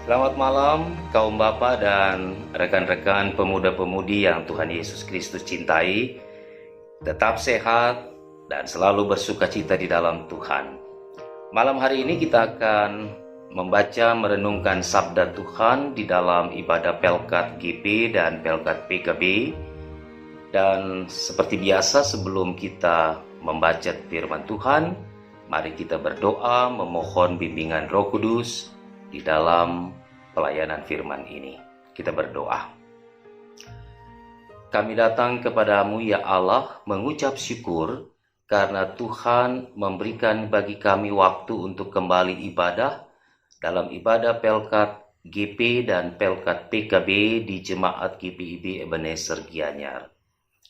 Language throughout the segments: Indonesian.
Selamat malam kaum Bapak dan rekan-rekan pemuda-pemudi yang Tuhan Yesus Kristus cintai. Tetap sehat dan selalu bersukacita di dalam Tuhan. Malam hari ini kita akan membaca merenungkan sabda Tuhan di dalam ibadah Pelkat GP dan Pelkat PKB. Dan seperti biasa sebelum kita membaca firman Tuhan, mari kita berdoa memohon bimbingan Roh Kudus di dalam pelayanan firman ini. Kita berdoa. Kami datang kepadamu ya Allah mengucap syukur karena Tuhan memberikan bagi kami waktu untuk kembali ibadah dalam ibadah Pelkat GP dan Pelkat PKB di Jemaat GPIB Ebenezer Gianyar.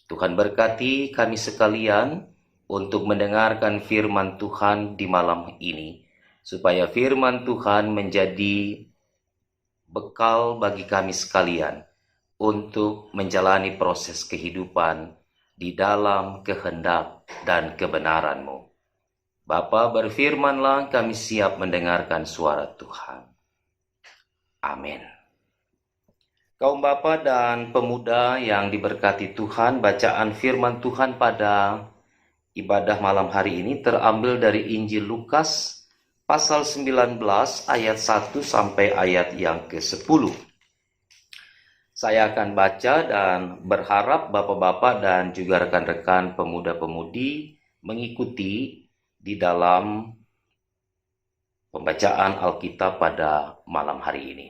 Tuhan berkati kami sekalian untuk mendengarkan firman Tuhan di malam ini, supaya firman Tuhan menjadi bekal bagi kami sekalian untuk menjalani proses kehidupan di dalam kehendak dan kebenaran-Mu. Bapa, berfirmanlah, kami siap mendengarkan suara Tuhan. Amin. Kaum Bapa dan pemuda yang diberkati Tuhan, bacaan firman Tuhan pada ibadah malam hari ini terambil dari Injil Lukas pasal 19 ayat 1 sampai ayat yang ke-10. Saya akan baca dan berharap Bapak-bapak dan juga rekan-rekan pemuda-pemudi mengikuti di dalam pembacaan Alkitab pada malam hari ini.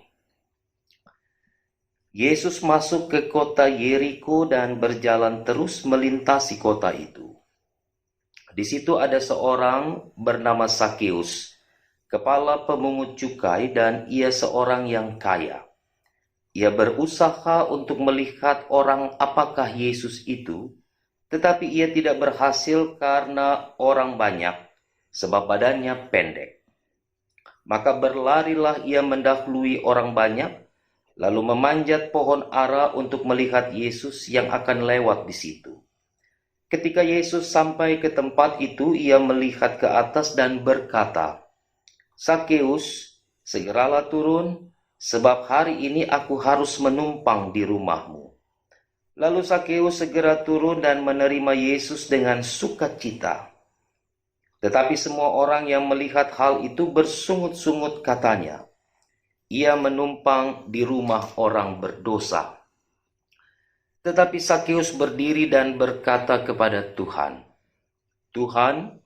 Yesus masuk ke kota Yeriko dan berjalan terus melintasi kota itu. Di situ ada seorang bernama Sakeus, kepala pemungut cukai, dan ia seorang yang kaya. Ia berusaha untuk melihat orang apakah Yesus itu, tetapi ia tidak berhasil karena orang banyak, sebab badannya pendek. Maka berlarilah ia mendahului orang banyak, lalu memanjat pohon ara untuk melihat Yesus yang akan lewat di situ. Ketika Yesus sampai ke tempat itu, ia melihat ke atas dan berkata, "Sakeus, segeralah turun, sebab hari ini aku harus menumpang di rumahmu." Lalu Sakeus segera turun dan menerima Yesus dengan sukacita. Tetapi semua orang yang melihat hal itu bersungut-sungut katanya, "Ia menumpang di rumah orang berdosa." Tetapi Sakeus berdiri dan berkata kepada Tuhan, "Tuhan,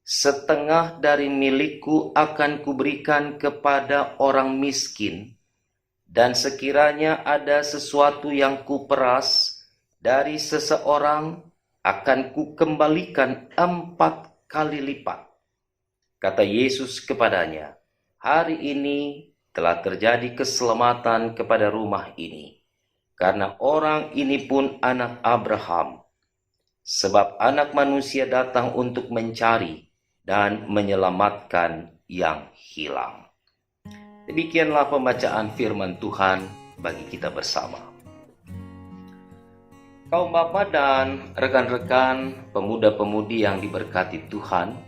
setengah dari milikku akan kuberikan kepada orang miskin, dan sekiranya ada sesuatu yang kuperas dari seseorang, akan kukembalikan 4 kali lipat." Kata Yesus kepadanya, "Hari ini telah terjadi keselamatan kepada rumah ini, karena orang ini pun anak Abraham. Sebab Anak Manusia datang untuk mencari dan menyelamatkan yang hilang." Demikianlah pembacaan firman Tuhan bagi kita bersama. Kaum Bapak dan rekan-rekan pemuda-pemudi yang diberkati Tuhan,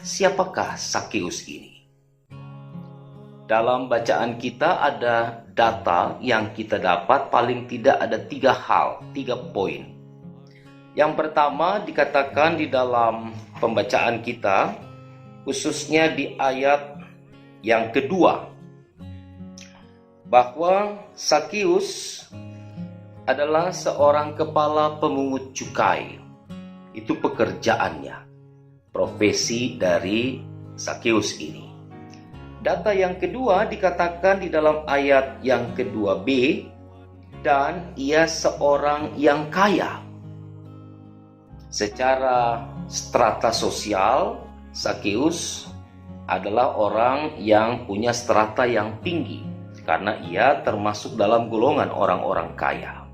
siapakah Sakeus ini? Dalam bacaan kita ada data yang kita dapat, paling tidak ada 3 hal, 3 poin. Yang pertama dikatakan di dalam pembacaan kita, khususnya di ayat yang kedua, bahwa Sakeus adalah seorang kepala pemungut cukai. Itu pekerjaannya, profesi dari Sakeus ini. Data yang kedua dikatakan di dalam ayat yang kedua B, dan ia seorang yang kaya. Secara strata sosial, Sakeus adalah orang yang punya strata yang tinggi, karena ia termasuk dalam golongan orang-orang kaya.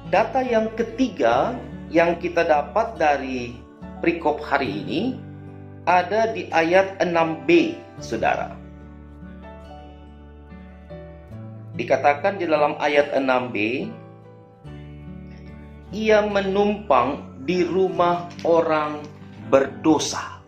Data yang ketiga yang kita dapat dari perikop hari ini ada di ayat 6b, saudara. Dikatakan di dalam ayat 6b, ia menumpang di rumah orang berdosa.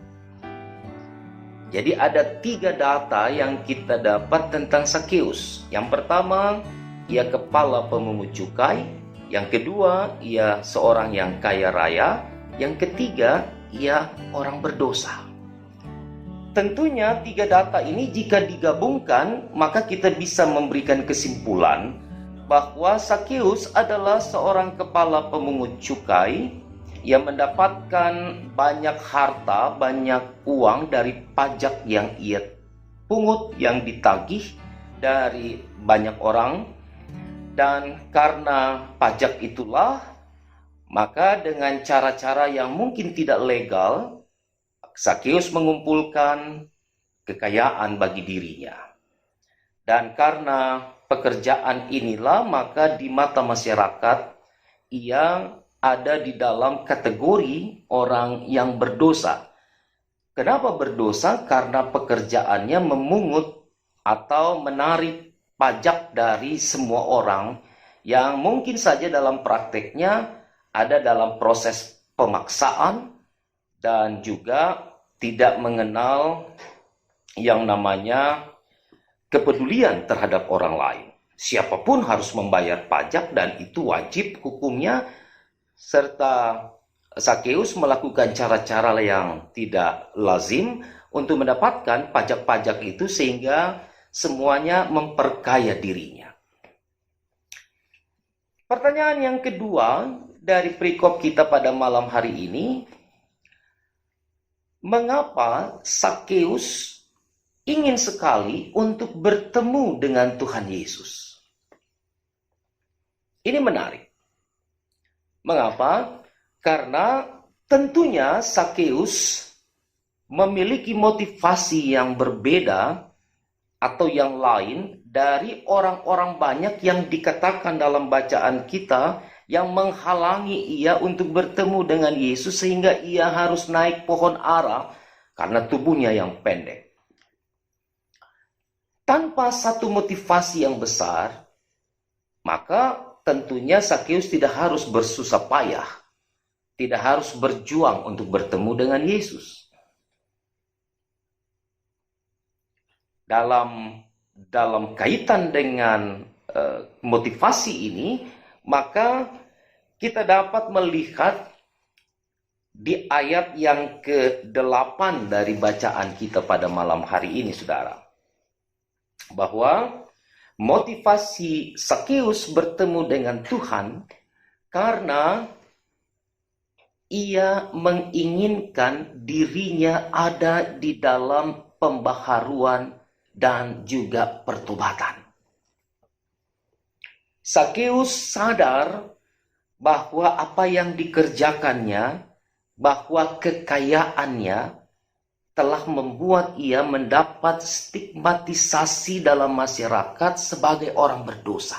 Jadi ada 3 data yang kita dapat tentang Sakeus. Yang pertama, ia kepala pemungut cukai. Yang kedua, ia seorang yang kaya raya. Yang ketiga, ia orang berdosa. Tentunya 3 data ini jika digabungkan, maka kita bisa memberikan kesimpulan bahwa Sakeus adalah seorang kepala pemungut cukai yang mendapatkan banyak harta, banyak uang dari pajak yang ia pungut, yang ditagih dari banyak orang. Dan karena pajak itulah, maka dengan cara-cara yang mungkin tidak legal, Sakeus mengumpulkan kekayaan bagi dirinya. Dan karena pekerjaan inilah, maka di mata masyarakat, ia ada di dalam kategori orang yang berdosa. Kenapa berdosa? Karena pekerjaannya memungut atau menarik pajak dari semua orang yang mungkin saja dalam prakteknya ada dalam proses pemaksaan dan juga tidak mengenal yang namanya kepedulian terhadap orang lain. Siapapun harus membayar pajak dan itu wajib hukumnya, serta Sakeus melakukan cara-cara yang tidak lazim untuk mendapatkan pajak-pajak itu sehingga semuanya memperkaya dirinya. Pertanyaan yang kedua dari perikop kita pada malam hari ini, mengapa Sakeus ingin sekali untuk bertemu dengan Tuhan Yesus? Ini menarik. Mengapa? Karena tentunya Sakeus memiliki motivasi yang berbeda atau yang lain dari orang-orang banyak yang dikatakan dalam bacaan kita yang menghalangi ia untuk bertemu dengan Yesus sehingga ia harus naik pohon ara karena tubuhnya yang pendek. Tanpa satu motivasi yang besar, maka tentunya Sakeus tidak harus bersusah payah, tidak harus berjuang untuk bertemu dengan Yesus. Dalam kaitan dengan motivasi ini, maka kita dapat melihat di ayat yang ke-8 dari bacaan kita pada malam hari ini, saudara, bahwa motivasi Sakeus bertemu dengan Tuhan karena ia menginginkan dirinya ada di dalam pembaharuan dan juga pertobatan. Sakeus sadar bahwa apa yang dikerjakannya, bahwa kekayaannya telah membuat ia mendapat stigmatisasi dalam masyarakat sebagai orang berdosa.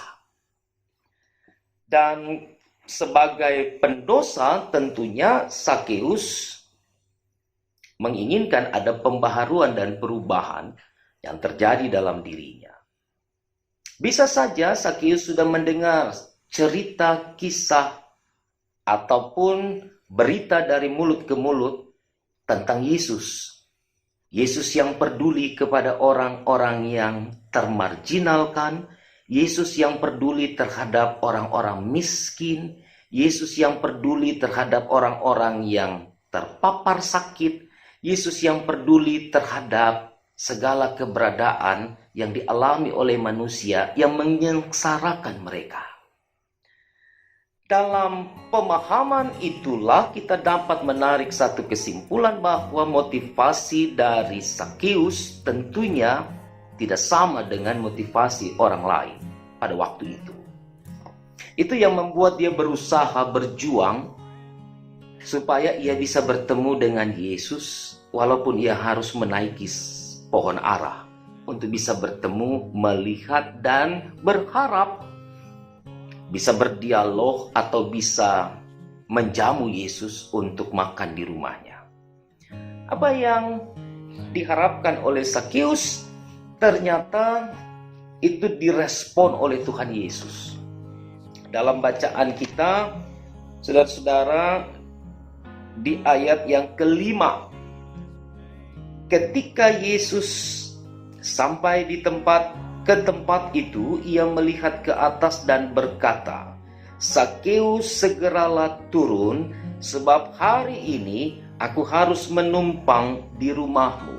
Dan sebagai pendosa tentunya Sakeus menginginkan ada pembaharuan dan perubahan yang terjadi dalam dirinya. Bisa saja Sakeus sudah mendengar cerita, kisah, ataupun berita dari mulut ke mulut tentang Yesus. Yesus yang peduli kepada orang-orang yang termarginalkan, Yesus yang peduli terhadap orang-orang miskin, Yesus yang peduli terhadap orang-orang yang terpapar sakit, Yesus yang peduli terhadap segala keberadaan yang dialami oleh manusia yang menyengsarakan mereka. Dalam pemahaman itulah kita dapat menarik satu kesimpulan bahwa motivasi dari Sakeus tentunya tidak sama dengan motivasi orang lain pada waktu itu. Itu yang membuat dia berusaha berjuang supaya ia bisa bertemu dengan Yesus walaupun ia harus menaiki pohon ara untuk bisa bertemu, melihat, dan berharap bisa berdialog atau bisa menjamu Yesus untuk makan di rumahnya. Apa yang diharapkan oleh Sakeus ternyata itu direspon oleh Tuhan Yesus. Dalam bacaan kita, saudara-saudara, di ayat yang ke-5, ketika Yesus sampai ke tempat itu, ia melihat ke atas dan berkata, "Sakeus, segeralah turun, sebab hari ini aku harus menumpang di rumahmu."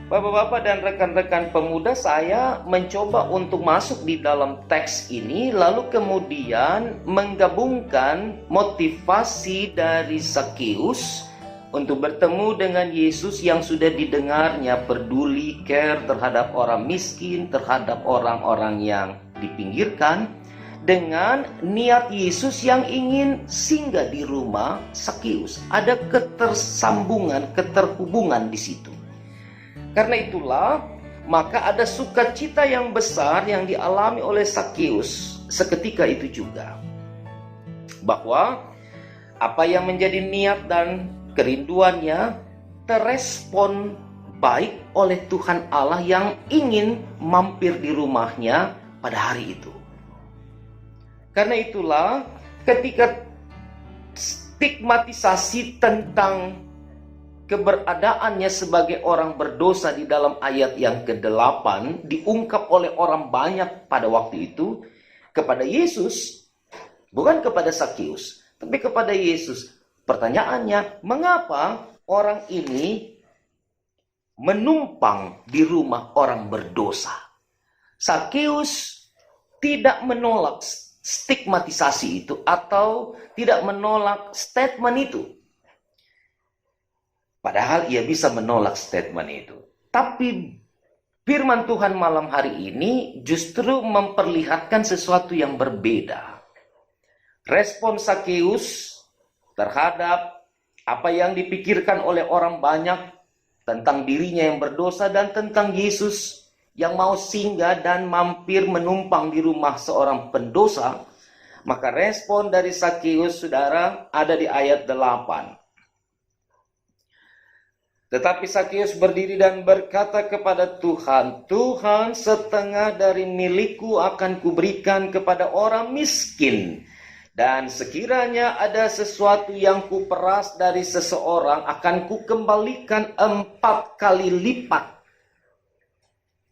Bapak-bapak dan rekan-rekan pemuda, saya mencoba untuk masuk di dalam teks ini, lalu kemudian menggabungkan motivasi dari Sakeus untuk bertemu dengan Yesus yang sudah didengarnya peduli, care terhadap orang miskin, terhadap orang-orang yang dipinggirkan, dengan niat Yesus yang ingin singgah di rumah Sakeus. Ada ketersambungan, keterhubungan di situ. Karena itulah, maka ada sukacita yang besar yang dialami oleh Sakeus seketika itu juga. Bahwa apa yang menjadi niat dan kerinduannya terespon baik oleh Tuhan Allah yang ingin mampir di rumahnya pada hari itu. Karena itulah, ketika stigmatisasi tentang keberadaannya sebagai orang berdosa di dalam ayat yang ke-8 diungkap oleh orang banyak pada waktu itu kepada Yesus, bukan kepada Sakeus, tapi kepada Yesus. Pertanyaannya, mengapa orang ini menumpang di rumah orang berdosa? Sakeus tidak menolak stigmatisasi itu atau tidak menolak statement itu. Padahal ia bisa menolak statement itu. Tapi firman Tuhan malam hari ini justru memperlihatkan sesuatu yang berbeda. Respon Sakeus terhadap apa yang dipikirkan oleh orang banyak tentang dirinya yang berdosa dan tentang Yesus yang mau singgah dan mampir menumpang di rumah seorang pendosa. Maka respon dari Sakeus, saudara, ada di ayat 8. Tetapi Sakeus berdiri dan berkata kepada Tuhan, "Tuhan, setengah dari milikku akan kuberikan kepada orang miskin. Dan sekiranya ada sesuatu yang kuperas dari seseorang, akan kukembalikan 4 kali lipat."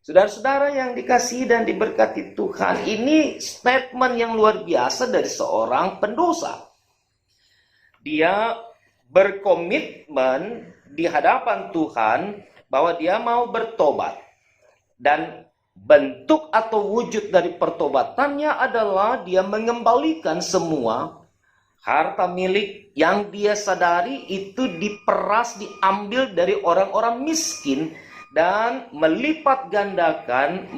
Saudara-saudara yang dikasihi dan diberkati Tuhan, ini statement yang luar biasa dari seorang pendosa. Dia berkomitmen di hadapan Tuhan bahwa dia mau bertobat. Dan bentuk atau wujud dari pertobatannya adalah dia mengembalikan semua harta milik yang dia sadari itu diperas, diambil dari orang-orang miskin, dan melipat gandakan,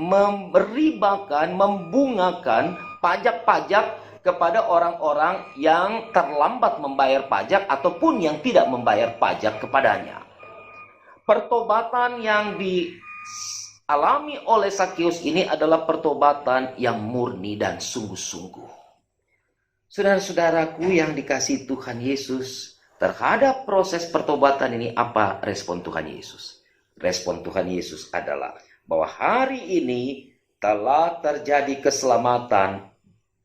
meribakan, membungakan pajak-pajak kepada orang-orang yang terlambat membayar pajak ataupun yang tidak membayar pajak kepadanya. Pertobatan yang dialami oleh Sakeus ini adalah pertobatan yang murni dan sungguh-sungguh. Saudara-saudaraku yang dikasihi Tuhan Yesus, terhadap proses pertobatan ini apa respon Tuhan Yesus? Respon Tuhan Yesus adalah bahwa hari ini telah terjadi keselamatan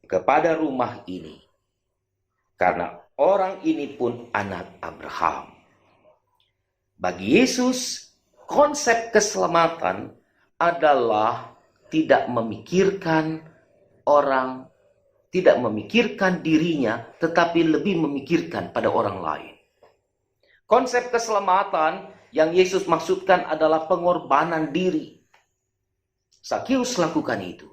kepada rumah ini, karena orang ini pun anak Abraham. Bagi Yesus, konsep keselamatan adalah tidak memikirkan orang, tidak memikirkan dirinya, tetapi lebih memikirkan pada orang lain. Konsep keselamatan yang Yesus maksudkan adalah pengorbanan diri. Sakeus lakukan itu.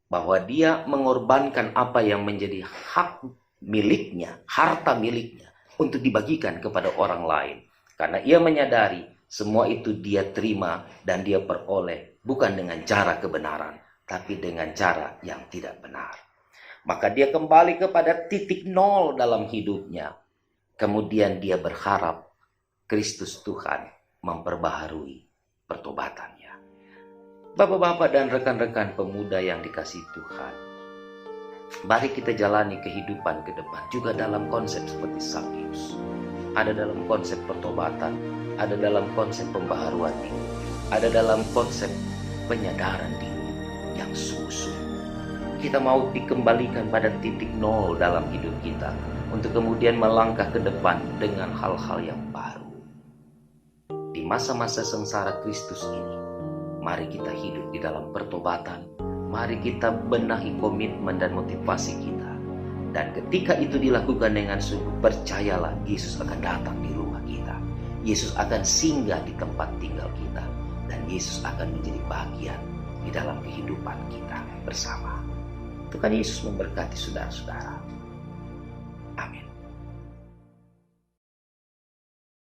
Bahwa dia mengorbankan apa yang menjadi hak miliknya, harta miliknya, untuk dibagikan kepada orang lain. Karena ia menyadari semua itu dia terima dan dia peroleh bukan dengan cara kebenaran, tapi dengan cara yang tidak benar. Maka dia kembali kepada titik nol dalam hidupnya. Kemudian dia berharap Kristus Tuhan memperbaharui pertobatannya. Bapak-bapak dan rekan-rekan pemuda yang dikasihi Tuhan, mari kita jalani kehidupan ke depan juga dalam konsep seperti Sakeus. Ada dalam konsep pertobatan, ada dalam konsep pembaharuan diri, ada dalam konsep penyadaran diri yang sungguh-sungguh. Kita mau dikembalikan pada titik nol dalam hidup kita untuk kemudian melangkah ke depan dengan hal-hal yang baru. masa-masa sengsara Kristus ini, mari kita hidup di dalam pertobatan. Mari kita benahi komitmen dan motivasi kita. Dan ketika itu dilakukan dengan sungguh, percayalah Yesus akan datang di rumah kita. Yesus akan singgah di tempat tinggal kita. Dan Yesus akan menjadi bagian di dalam kehidupan kita bersama. Tuhan Yesus memberkati saudara-saudara. Amin.